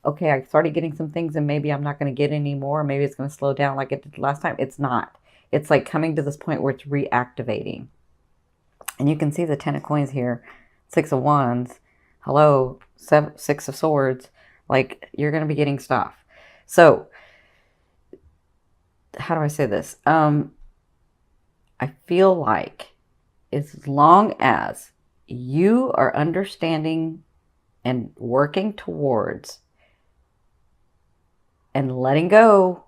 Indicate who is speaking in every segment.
Speaker 1: okay, I started getting some things and maybe I'm not going to get any more. Maybe it's going to slow down like it did last time. It's not. It's like coming to this point where it's reactivating. And you can see the 10 of coins here, 6 of wands, hello, 6 of swords. Like, you're going to be getting stuff. So, how do I say this? I feel like as long as you are understanding and working towards and letting go,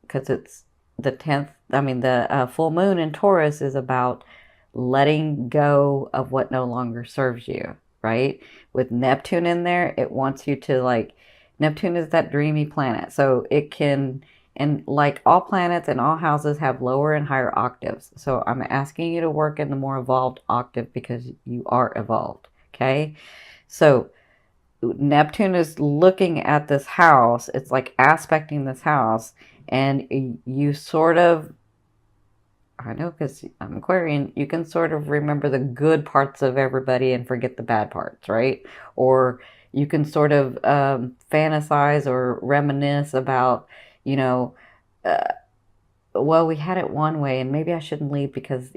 Speaker 1: because it's the 10th, I mean, the full moon in Taurus is about letting go of what no longer serves you, right? With Neptune in there, it wants you to, like, Neptune is that dreamy planet. So it can, and like all planets and all houses have lower and higher octaves. So I'm asking you to work in the more evolved octave because you are evolved, okay? So Neptune is looking at this house. It's like aspecting this house, and you sort of, I know because I'm Aquarian, you can sort of remember the good parts of everybody and forget the bad parts, right? Or you can sort of fantasize or reminisce about, you know, uh, well, we had it one way, and maybe I shouldn't leave because,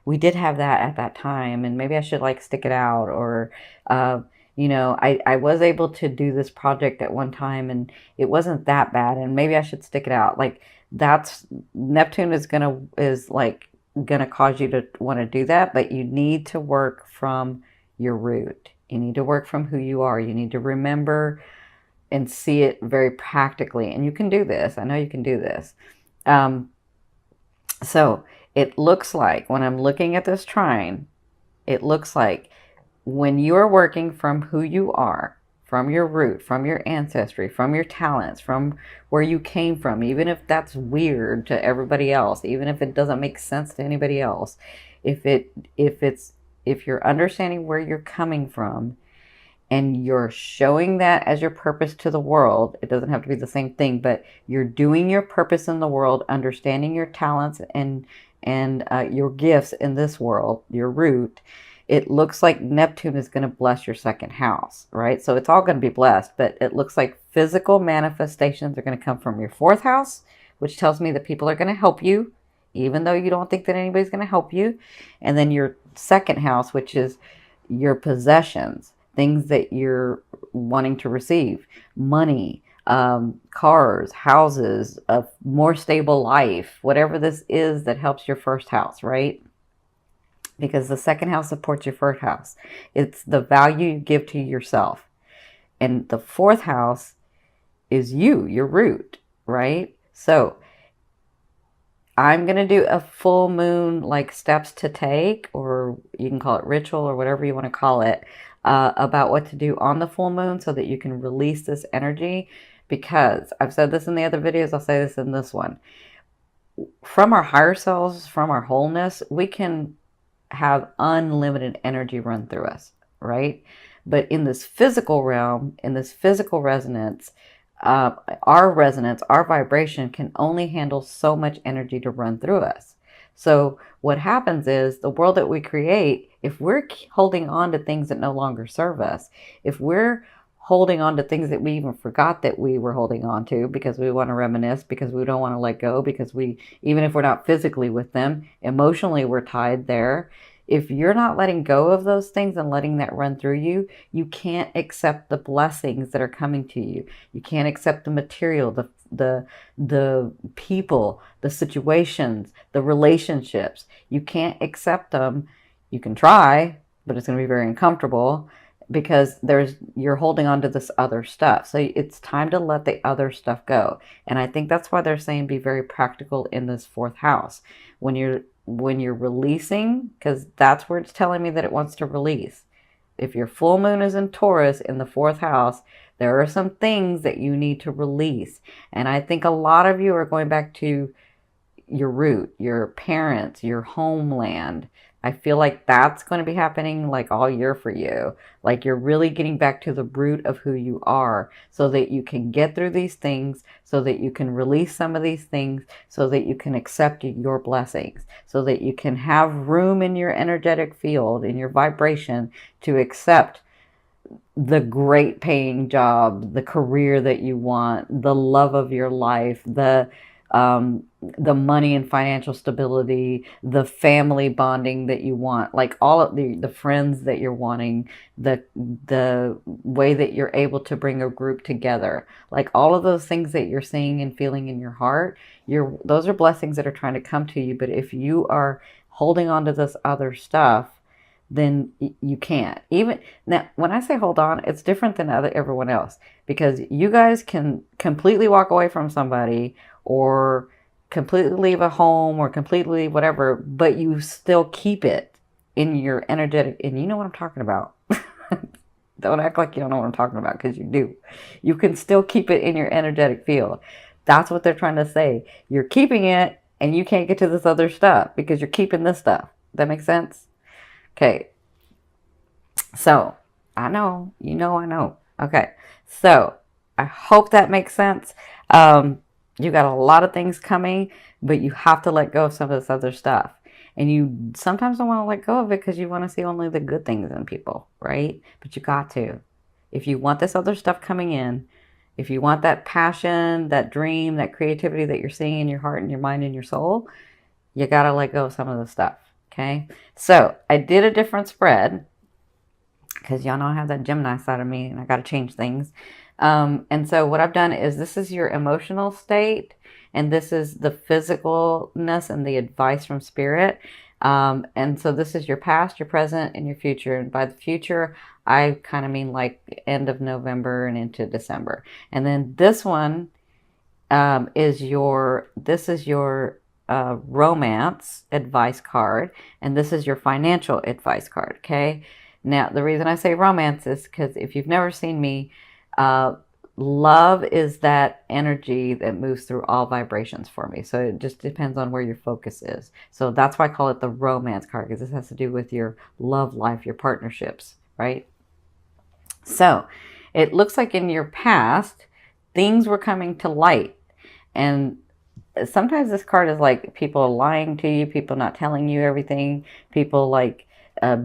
Speaker 1: we did have that at that time, and maybe I should like stick it out, or, I was able to do this project at one time and it wasn't that bad, and maybe I should stick it out. Like, that's Neptune is like gonna cause you to want to do that, but you need to work from your root. You need to work from who you are. You need to remember and see it very practically. And you can do this. I know you can do this. Um, so it looks like when I'm looking at this trine, it looks like when you're working from who you are, from your root, from your ancestry, from your talents, from where you came from, even if that's weird to everybody else, even if it doesn't make sense to anybody else, if you're understanding where you're coming from and you're showing that as your purpose to the world, it doesn't have to be the same thing, but you're doing your purpose in the world, understanding your talents and your gifts in this world, your root. It looks like Neptune is going to bless your second house, right? So it's all going to be blessed, but it looks like physical manifestations are going to come from your fourth house, which tells me that people are going to help you, even though you don't think that anybody's going to help you. And then your second house, which is your possessions, things that you're wanting to receive, money, cars, houses, a more stable life, whatever this is that helps your first house, right? Because the second house supports your first house. It's the value you give to yourself. And the fourth house is you, your root, right? So I'm going to do a full moon, like steps to take, or you can call it ritual or whatever you want to call it, about what to do on the full moon so that you can release this energy. Because I've said this in the other videos, I'll say this in this one. From our higher selves, from our wholeness, we can have unlimited energy run through us, right? But in this physical realm, in this physical resonance, our resonance, our vibration can only handle so much energy to run through us. So what happens is the world that we create, if we're holding on to things that no longer serve us, if we're holding on to things that we even forgot that we were holding on to because we want to reminisce, because we don't want to let go, because we, even if we're not physically with them, emotionally we're tied there. If you're not letting go of those things and letting that run through you, you can't accept the blessings that are coming to you. You can't accept the material, the people, the situations, the relationships. You can't accept them. You can try, but it's going to be very uncomfortable because you're holding on to this other stuff. So it's time to let the other stuff go. And I think that's why they're saying be very practical in this fourth house. When you're releasing, because that's where it's telling me that it wants to release. If your full moon is in Taurus in the fourth house, there are some things that you need to release. And I think a lot of you are going back to your root, your parents, your homeland. I feel like that's going to be happening like all year for you. Like you're really getting back to the root of who you are so that you can get through these things, so that you can release some of these things, so that you can accept your blessings, so that you can have room in your energetic field, in your vibration to accept the great paying job, the career that you want, the love of your life, the money and financial stability, the family bonding that you want, like all of the friends that you're wanting, the way that you're able to bring a group together, like all of those things that you're seeing and feeling in your heart, those are blessings that are trying to come to you. But if you are holding on to this other stuff, then you can't. Even now, when I say hold on, it's different than everyone else, because you guys can completely walk away from somebody, or completely leave a home, or completely whatever, but you still keep it in your energetic, and you know what I'm talking about. Don't act like you don't know what I'm talking about, because you do. You can still keep it in your energetic field. That's what they're trying to say. You're keeping it, and you can't get to this other stuff because you're keeping this stuff. That makes sense? Okay, so I know, I know. Okay, so I hope that makes sense. You got a lot of things coming, but you have to let go of some of this other stuff. And you sometimes don't want to let go of it because you want to see only the good things in people, right? But you got to. If you want this other stuff coming in, if you want that passion, that dream, that creativity that you're seeing in your heart and your mind and your soul, you got to let go of some of the stuff. Okay, so I did a different spread because y'all know I have that Gemini side of me and I got to change things. And so what I've done is, this is your emotional state, and this is the physicalness and the advice from spirit. And so this is your past, your present, and your future. And by the future, I kind of mean like end of November and into December. And then this one is your romance advice card, and this is your financial advice card. Okay, now the reason I say romance is because if you've never seen me, love is that energy that moves through all vibrations for me. So it just depends on where your focus is. So that's why I call it the romance card, because this has to do with your love life, your partnerships, right? So it looks like in your past, things were coming to light, and sometimes this card is like people lying to you, people not telling you everything, people like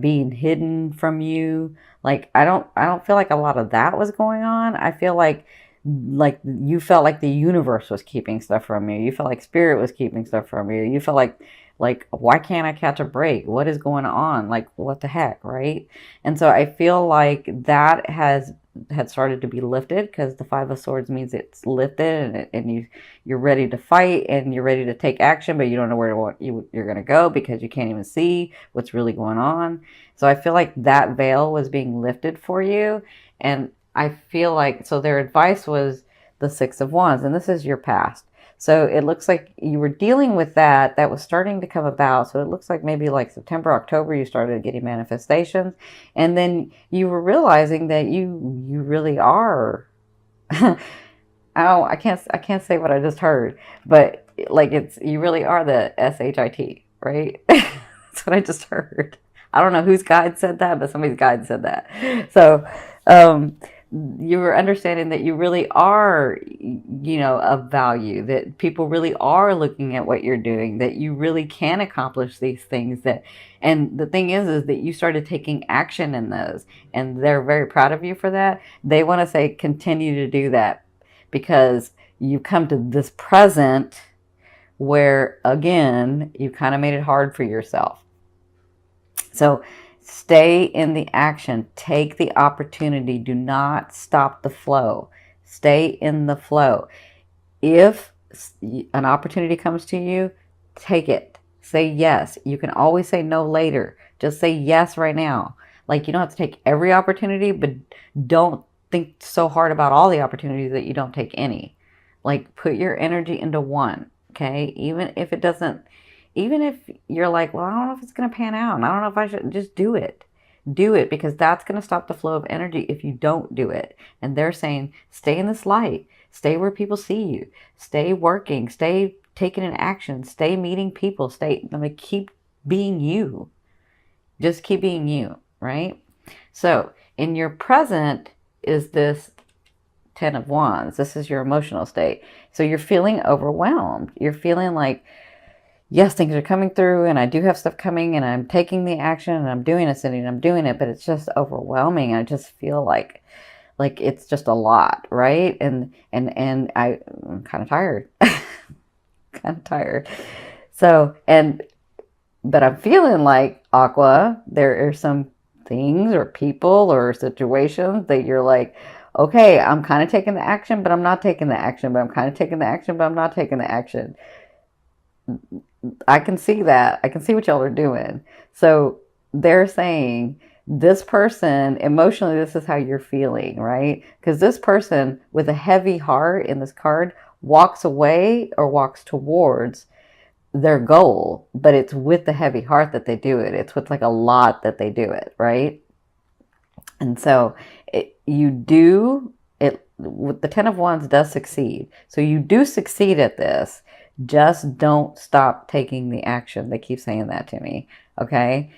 Speaker 1: being hidden from you. Like I don't feel like a lot of that was going on. I feel like you felt like the universe was keeping stuff from you. You felt like spirit was keeping stuff from you. You felt like why can't I catch a break? What is going on? Like what the heck, right? And so I feel like that had started to be lifted, because the Five of Swords means it's lifted, and you're ready to fight, and you're ready to take action, but you don't know where you're going to go because you can't even see what's really going on. So I feel like that veil was being lifted for you, and I feel like, so their advice was the Six of Wands, and this is your past. So it looks like you were dealing with that was starting to come about. So it looks like maybe like September, October, you started getting manifestations. And then you were realizing that you really are, I can't say what I just heard, but like you really are the SHIT, right? That's what I just heard. I don't know whose guide said that, but somebody's guide said that. So, you were understanding that you really are, of value, that people really are looking at what you're doing, that you really can accomplish these things, and the thing is that you started taking action in those, and they're very proud of you for that. They want to say, continue to do that, because you come to this present where, again, you kind of made it hard for yourself. So stay in the action. Take the opportunity. Do not stop the flow. Stay in the flow. If an opportunity comes to you, take it. Say yes. You can always say no later. Just say yes right now. Like, you don't have to take every opportunity, but don't think so hard about all the opportunities that you don't take any. Like, put your energy into one, okay? Even if you're like, well, I don't know if it's going to pan out, and I don't know if I should, just do it. Do it, because that's going to stop the flow of energy if you don't do it. And they're saying, stay in this light. Stay where people see you. Stay working. Stay taking an action. Stay meeting people. Keep being you. Just keep being you, right? So in your present is this Ten of Wands. This is your emotional state. So you're feeling overwhelmed. You're feeling like yes, things are coming through and I do have stuff coming and I'm taking the action and I'm doing it, Cindy, and I'm doing it, but it's just overwhelming. I just feel like it's just a lot, right? And I'm kind of tired. Kind of tired. So, but I'm feeling like, Aqua, there are some things or people or situations that you're like, okay, I'm kind of taking the action, but I'm not taking the action, but I'm kind of taking the action, but I'm not taking the action. I can see that. I can see what y'all are doing. So they're saying this person, emotionally, this is how you're feeling, right? Because this person with a heavy heart in this card walks away or walks towards their goal, but it's with the heavy heart that they do it. It's with like a lot that they do it, right? And so you do it with the 10 of Wands does succeed. So you do succeed at this. Just don't stop taking the action. They keep saying that to me. Okay.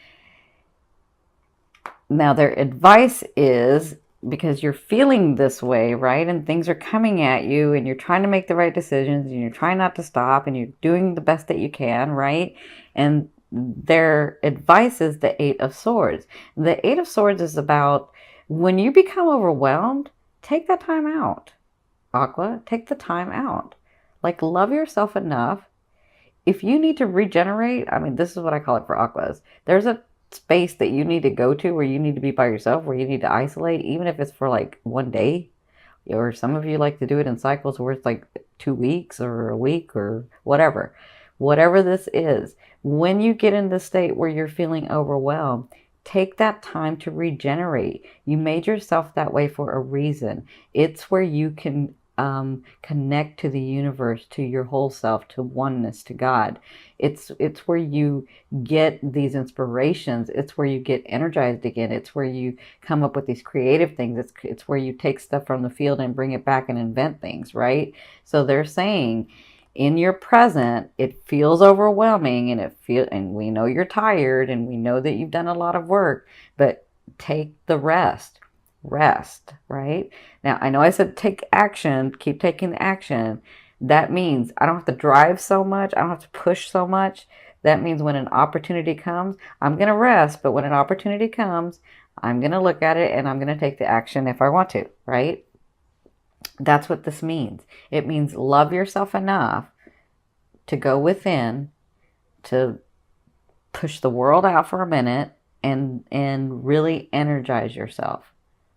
Speaker 1: Now their advice is, because you're feeling this way, right? And things are coming at you and you're trying to make the right decisions and you're trying not to stop and you're doing the best that you can, right? And their advice is the 8 of Swords. The 8 of Swords is about when you become overwhelmed, take that time out. Aqua, take the time out. Like, love yourself enough. If you need to regenerate, I mean, this is what I call it for Aquas. There's a space that you need to go to where you need to be by yourself, where you need to isolate, even if it's for like one day. Or some of you like to do it in cycles where it's like 2 weeks or a week or whatever. Whatever this is, when you get in the state where you're feeling overwhelmed, take that time to regenerate. You made yourself that way for a reason. It's where you can connect to the universe, to your whole self, to oneness, to God. It's where you get these inspirations. It's where you get energized again. It's where you come up with these creative things. It's where you take stuff from the field and bring it back and invent things, right? So they're saying, in your present, it feels overwhelming and we know you're tired and we know that you've done a lot of work, but take the rest, right? Now, I know I said take action, keep taking the action. That means I don't have to drive so much. I don't have to push so much. That means when an opportunity comes, I'm going to rest, but when an opportunity comes, I'm going to look at it and I'm going to take the action if I want to, right? That's what this means. It means love yourself enough to go within, to push the world out for a minute and really energize yourself,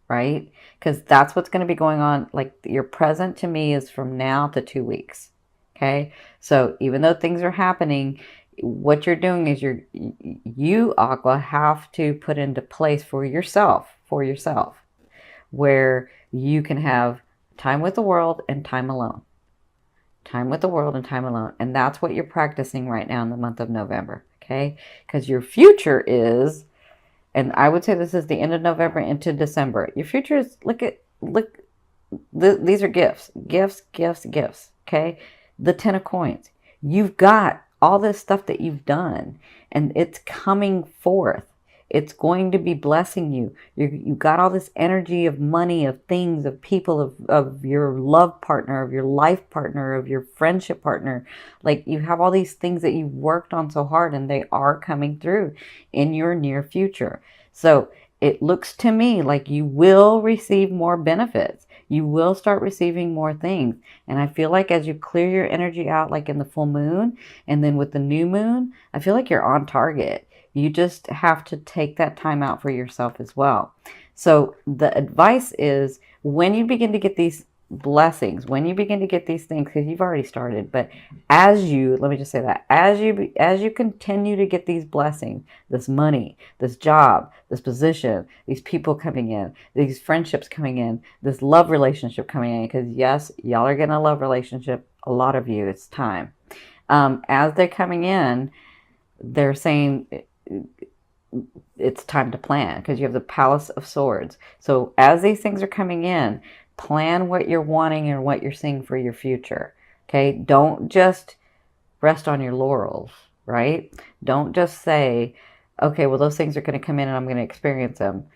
Speaker 1: right? Because that's what's going to be going on. Like, your present to me is from now to 2 weeks. Okay. So even though things are happening, what you're doing is you, Aqua, have to put into place for yourself, where you can have time with the world and time alone. Time with the world and time alone. And that's what you're practicing right now in the month of November. Okay. Because your future is, and I would say this is the end of November into December. Your future is, these are gifts. Okay. The 10 of Coins. You've got all this stuff that you've done and it's coming forth. It's going to be blessing you. You've got all this energy of money, of things, of people, of your love partner, of your life partner, of your friendship partner. Like, you have all these things that you've worked on so hard and they are coming through in your near future. So it looks to me like you will receive more benefits. You will start receiving more things. And I feel like as you clear your energy out, like in the full moon and then with the new moon, I feel like you're on target. You just have to take that time out for yourself as well. So the advice is, when you begin to get these blessings, when you begin to get these things, because you've already started, but let me just say that, as you continue to get these blessings, this money, this job, this position, these people coming in, these friendships coming in, this love relationship coming in, because yes, y'all are getting a love relationship, a lot of you, it's time. As they're coming in, they're saying it's time to plan, because you have the Palace of Swords. So as these things are coming in, plan what you're wanting and what you're seeing for your future. Okay. Don't just rest on your laurels, right? Don't just say, okay, well, those things are going to come in and I'm going to experience them.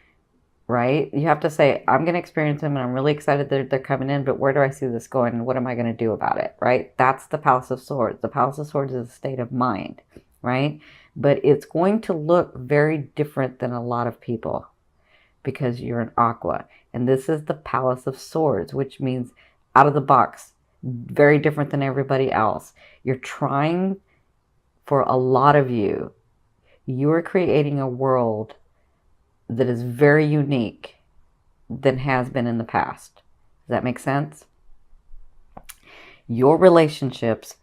Speaker 1: right? You have to say, I'm going to experience them and I'm really excited that they're coming in, but where do I see this going and what am I going to do about it, right? That's the Palace of Swords. The Palace of Swords is a state of mind, right? But it's going to look very different than a lot of people because you're an Aqua. And this is the Palace of Swords, which means out of the box, very different than everybody else. You're trying, for a lot of you, you are creating a world that is very unique than has been in the past. Does that make sense? Your relationships,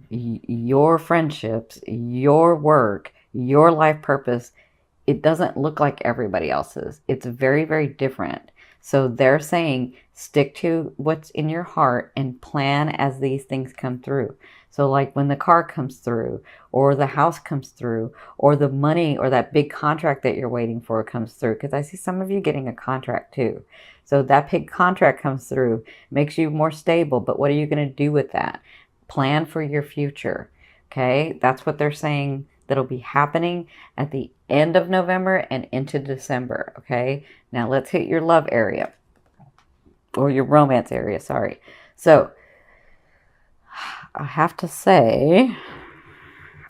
Speaker 1: your friendships, your work, your life purpose, it doesn't look like everybody else's. It's very, very different. So they're saying stick to what's in your heart and plan as these things come through. So like when the car comes through, or the house comes through, or the money or that big contract that you're waiting for comes through, because I see some of you getting a contract too. So that big contract comes through, makes you more stable, but what are you going to do with that? Plan for your future, okay? That's what they're saying that'll be happening at the end of November and into December, okay? Now let's hit your love area, or your romance area, sorry. So I have to say,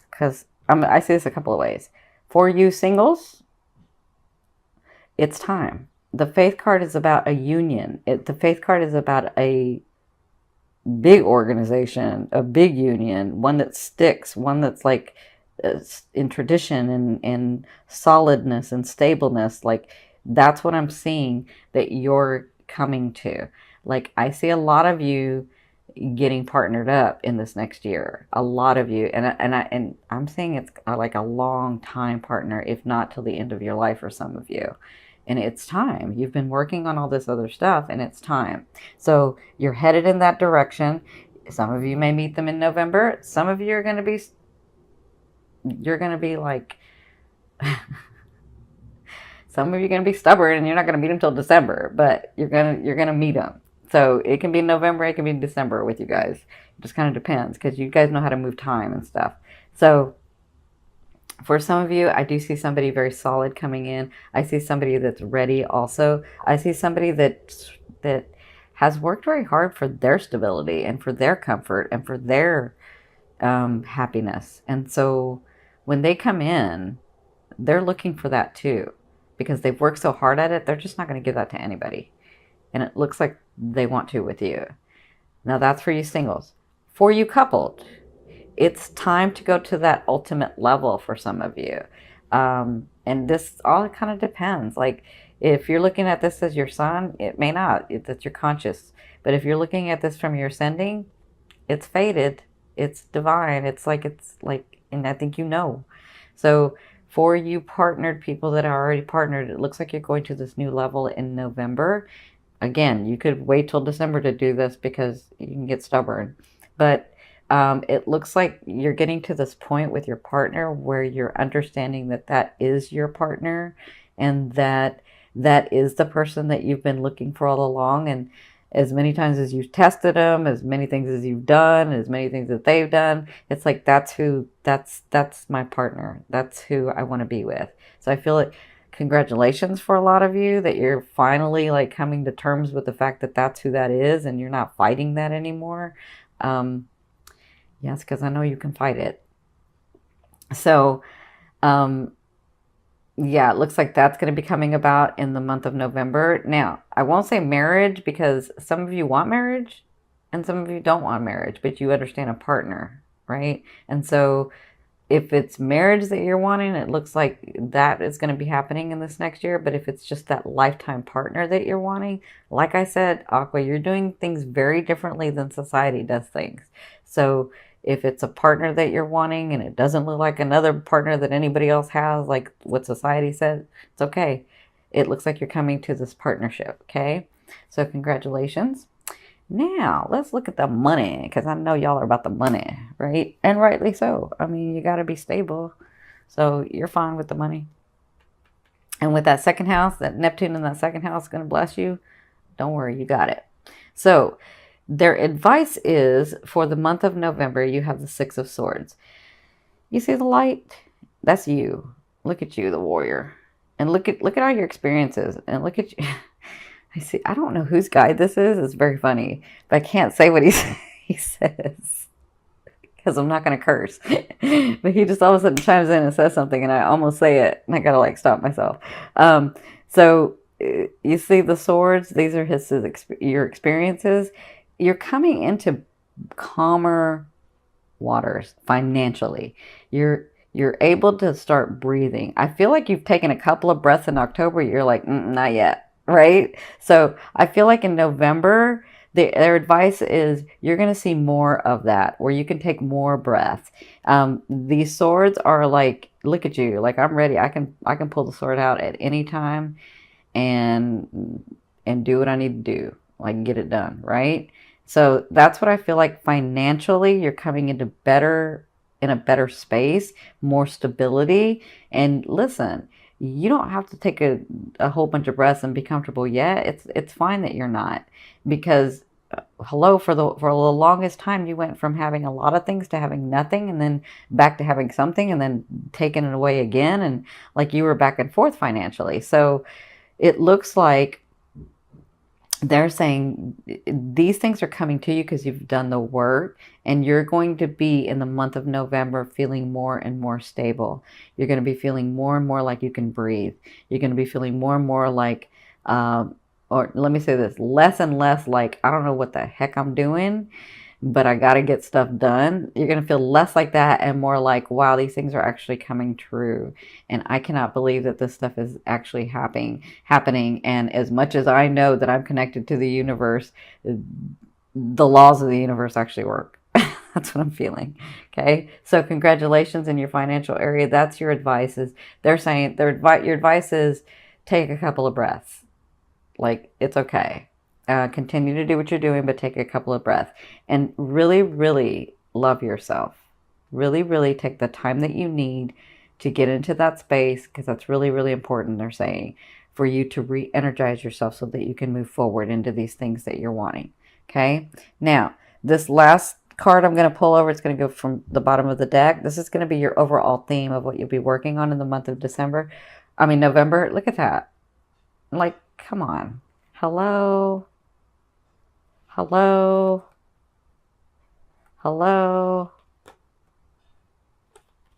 Speaker 1: because I see this a couple of ways. For you singles, it's time. The Faith card is about a union. The Faith card is about a big organization, a big union, one that sticks, one that's like in tradition and solidness and stableness. Like that's what I'm seeing that you're coming to. Like I see a lot of you getting partnered up in this next year. A lot of you, and I'm saying it's like a long time partner, if not till the end of your life for some of you. And it's time. You've been working on all this other stuff and it's time. So you're headed in that direction. Some of you may meet them in November. Some of you are going to be, you're going to be like, some of you are going to be stubborn and you're not going to meet them till December, but you're going to meet them. So it can be November, it can be December with you guys. It just kind of depends because you guys know how to move time and stuff. So for some of you, I do see somebody very solid coming in. I see somebody that's ready also. I see somebody that has worked very hard for their stability and for their comfort and for their happiness. And so when they come in, they're looking for that too. Because they've worked so hard at it, they're just not going to give that to anybody. And it looks like they want to with you. Now that's for you singles. For you coupled, it's time to go to that ultimate level for some of you. And this all kind of depends. Like if you're looking at this as your sun, it may not. That's your conscious. But if you're looking at this from your ascending, it's fated. It's divine. It's like, and I think you know. So for you partnered people that are already partnered, it looks like you're going to this new level in November. Again, you could wait till December to do this because you can get stubborn. But it looks like you're getting to this point with your partner where you're understanding that that is your partner and that that is the person that you've been looking for all along. And as many times as you've tested them, as many things as you've done, as many things that they've done, it's like that's my partner. That's who I want to be with. So I feel like congratulations for a lot of you that you're finally like coming to terms with the fact that that's who that is and you're not fighting that anymore. Yes, because I know you can fight it. So, yeah, it looks like that's going to be coming about in the month of November. Now, I won't say marriage because some of you want marriage and some of you don't want marriage, but you understand a partner, right? And so if it's marriage that you're wanting, it looks like that is going to be happening in this next year. But if it's just that lifetime partner that you're wanting, like I said, Aqua, you're doing things very differently than society does things. So if it's a partner that you're wanting and it doesn't look like another partner that anybody else has, like what society says, it's okay. It looks like you're coming to this partnership, okay? So congratulations. Now, let's look at the money, because I know y'all are about the money, right? And rightly so. I mean, you got to be stable. So you're fine with the money. And with that second house, that Neptune in that second house is going to bless you. Don't worry, you got it. So their advice is for the month of November, you have the Six of Swords. You see the light? That's you. Look at you, the warrior. And look at all your experiences, and look at you. I see. I don't know whose guide this is. It's very funny, but I can't say what he says because I'm not going to curse. But he just all of a sudden chimes in and says something, and I almost say it, and I gotta like stop myself. So you see the swords. These are your experiences. You're coming into calmer waters financially. You're able to start breathing. I feel like you've taken a couple of breaths in October. You're like, not yet, right? So I feel like in November, their advice is you're going to see more of that, where you can take more breaths. These swords are like, look at you, like I'm ready. I can pull the sword out at any time and do what I need to do, like get it done, right? So that's what I feel like financially. You're coming into in a better space, more stability. And listen, you don't have to take a whole bunch of breaths and be comfortable yet. It's fine that you're not, because hello, for the longest time you went from having a lot of things to having nothing, and then back to having something, and then taking it away again, and like you were back and forth financially. So it looks like they're saying these things are coming to you because you've done the work, and you're going to be in the month of November feeling more and more stable. You're going to be feeling more and more like you can breathe. You're going to be feeling more and more like, or let me say this, less and less like, I don't know what the heck I'm doing, but I got to get stuff done. You're going to feel less like that and more like, wow, these things are actually coming true. And I cannot believe that this stuff is actually happening. And as much as I know that I'm connected to the universe, the laws of the universe actually work. That's what I'm feeling. Okay. So congratulations in your financial area. That's your advice. They're saying your advice is take a couple of breaths. Like, it's okay. Continue to do what you're doing, but take a couple of breaths and really, really love yourself. Really, really take the time that you need to get into that space, because that's really, really important, they're saying, for you to re-energize yourself so that you can move forward into these things that you're wanting. Okay. Now, this last card I'm going to pull over, it's going to go from the bottom of the deck. This is going to be your overall theme of what you'll be working on in the month of November. Look at that. Like, come on. Hello. Hello. Hello.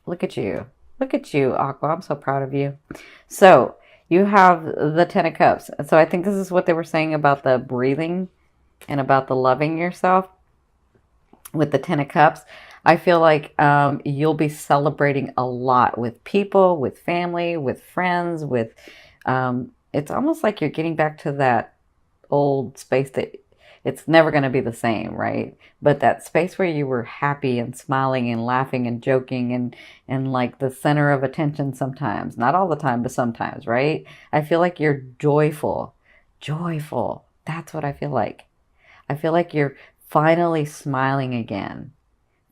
Speaker 1: Look at you. Look at you, Aqua. I'm so proud of you. So you have the Ten of Cups. So I think this is what they were saying about the breathing and about the loving yourself. With the Ten of Cups, I feel like you'll be celebrating a lot with people, with family, with friends, with it's almost like you're getting back to that old space that it's never going to be the same, right? But that space where you were happy and smiling and laughing and joking and like the center of attention sometimes, not all the time, but sometimes, right? I feel like you're joyful. That's what I feel like. I feel like you're finally smiling again.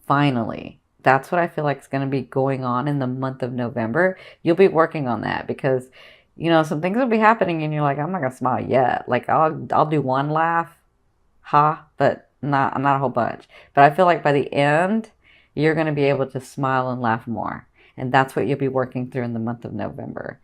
Speaker 1: Finally. That's what I feel like is going to be going on in the month of November. You'll be working on that because, you know, some things will be happening and you're like, I'm not going to smile yet. Like I'll do one laugh, but not a whole bunch. But I feel like by the end, you're going to be able to smile and laugh more. And that's what you'll be working through in the month of November.